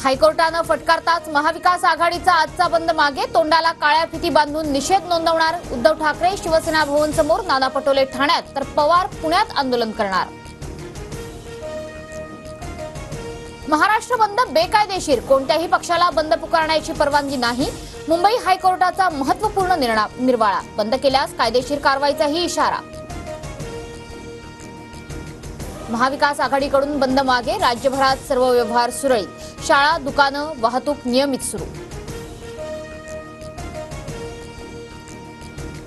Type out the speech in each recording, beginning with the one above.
हायकोर्टानं फटकारताच महाविकास आघाडीचा आजचा बंद मागे, तोंडाला काळ्या फिती बांधून निषेध नोंदवणार उद्धव ठाकरे. शिवसेना भवन समोर, नाना पटोले ठाण्यात तर पवार पुण्यात आंदोलन करणार. महाराष्ट्र बंद बेकायदेशीर, कोणत्याही पक्षाला बंद पुकारण्याची परवानगी नाही. मुंबई हायकोर्टाचा महत्त्वपूर्ण निर्वाळा, बंद केल्यास कायदेशीर कारवाईचाही इशारा. महाविकास आघाडीकडून बंद मागे, राज्यभरात सर्व व्यवहार सुरळीत. शाळा, दुकानं, वाहतूक नियमित सुरू.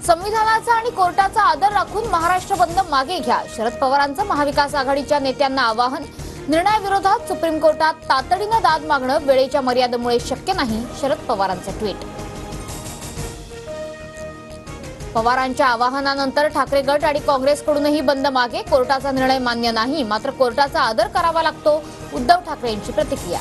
संविधानाचा आणि कोर्टाचा आदर राखून महाराष्ट्र बंद मागे घ्या, शरद पवारांचं महाविकास आघाडीच्या नेत्यांना आवाहन. निर्णयाविरोधात सुप्रीम कोर्टात तातडीनं दाद मागणं वेळेच्या मर्यादेमुळे शक्य नाही, शरद पवारांचं ट्विट. पवारांच्या आवाहनानंतर ठाकरे गट आणि काँग्रेसकडूनही बंद मागे, कोर्टाचा निर्णय मान्य नाही, मात्र कोर्टाचा आदर करावा लागतो, उद्धव ठाकरेंची प्रतिक्रिया.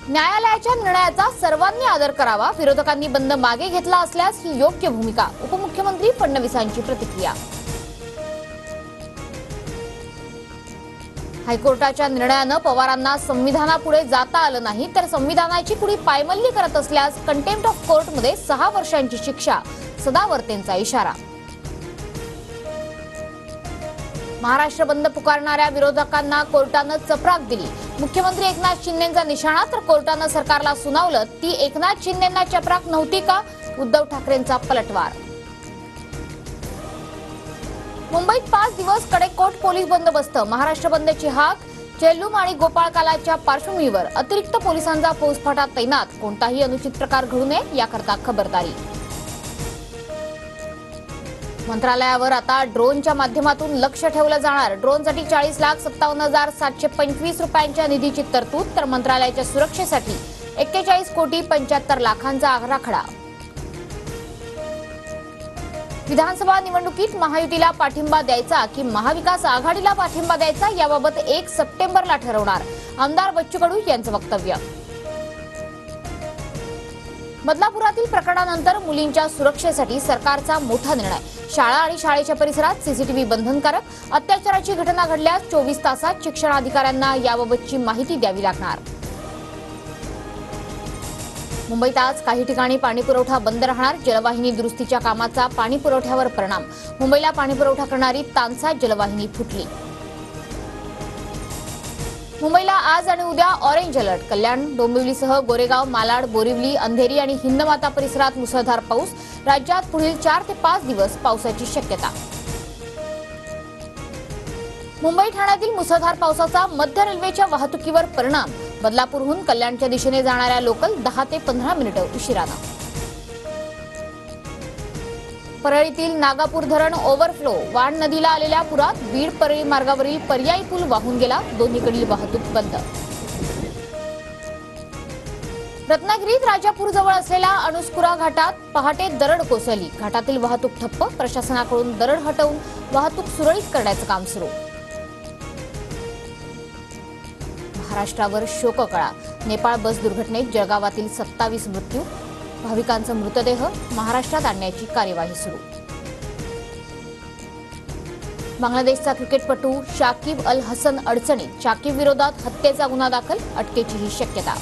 न्यायालयाच्या निर्णयाचा सर्वांनी आदर करावा, विरोधकांनी बंद मागे घेतला असल्यास ही योग्य भूमिका, उपमुख्यमंत्री फडणवीसांची प्रतिक्रिया. हायकोर्टाच्या निर्णयानं पवारांना संविधानापुढे जाता आलं नाही, तर संविधानाची पुढे पायमल्ली करत असल्यास कंटेम्प्ट ऑफ कोर्टमध्ये 6 वर्षांची शिक्षा, सदावर्तेंचा इशारा. महाराष्ट्र बंद पुकारणाऱ्या विरोधकांना कोर्टानं चपराक दिली, मुख्यमंत्री एकनाथ शिंदेंचा निशाणा, तर कोर्टानं सरकारला सुनावलं ती एकनाथ शिंदेंना चपराक नव्हती का, उद्धव ठाकरेंचा पलटवार. मुंबईत 5 दिवस कडेकोट पोलीस बंदोबस्त, महाराष्ट्र बंदची हाक. चेल्लूम आणि गोपाळकालाच्या पार्श्वभूमीवर अतिरिक्त पोलिसांचा फौजफाटा तैनात, कोणताही अनुचित प्रकार घडू नये याकरता खबरदारी. मंत्रालयावर आता ड्रोनच्या माध्यमातून लक्ष ठेवलं जाणार, ड्रोनसाठी 40,57,725 रुपयांच्या निधीची तरतूद, तर मंत्रालयाच्या सुरक्षेसाठी 41,75,00,000चा आराखडा. विधानसभा निवडणुकीत महायुतीला पाठिंबा द्यायचा की महाविकास आघाडीला पाठिंबा द्यायचा याबाबत 1 सप्टेंबरला ठरवणार, आमदार बच्चू कडू यांचं वक्तव्य. बदलापुरातील प्रकरणानंतर मुलींच्या सुरक्षेसाठी सरकारचा मोठा निर्णय, शाळा आणि शाळेच्या परिसरात सीसीटीव्ही बंधनकारक, अत्याचाराची घटना घडल्यास 24 तासात शिक्षणाधिकाऱ्यांना याबाबतची माहिती द्यावी लागणार. मुंबईत आज काही ठिकाणी पाणीपुरवठा बंद राहणार, जलवाहिनी दुरुस्तीच्या कामाचा पाणीपुरवठ्यावर परिणाम, मुंबईला पाणीपुरवठा करणारी तानसा जलवाहिनी फुटली. मुंबईला आज आणि उद्या ऑरेंज अलर्ट, कल्याण, डोंबिवलीसह गोरेगाव, मालाड, बोरिवली, अंधेरी आणि हिंदमाता परिसरात मुसळधार पाऊस, राज्यात पुढील 4 ते 5 दिवस पावसाची शक्यता. मुंबई ठाण्यातील मुसळधार पावसाचा मध्य रेल्वेच्या वाहतुकीवर परिणाम, बदलापूरहून कल्याणच्या दिशेने जाणाऱ्या लोकल 10 ते 15 मिनिटं उशिरानं. परळीतील नागापूर धरण ओव्हरफ्लो, वाण नदीला आलेल्या पुरात बीड परळी मार्गावरील पर्यायी पूल वाहून गेला, दोन्हीकडील वाहतूक बंद. रत्नागिरीत राजापूरजवळ असलेल्या अणुस्कुरा घाटात पहाटे दरड कोसळली, घाटातील वाहतूक ठप्प, प्रशासनाकडून दरड हटवून वाहतूक सुरळीत करण्याचं काम सुरू. महाराष्ट्रावर शोककळा, नेपाळ बस दुर्घटनेत जळगावातील 27 मृत्यू, भाविकांचा मृतदेह महाराष्ट्रात आणण्याची कार्यवाही सुरू. बांगलादेशचा क्रिकेटपटू शाकिब अल हसन अडचणीत, शाकिब विरोधात हत्येचा गुन्हा दाखल, अटकेचीही शक्यता.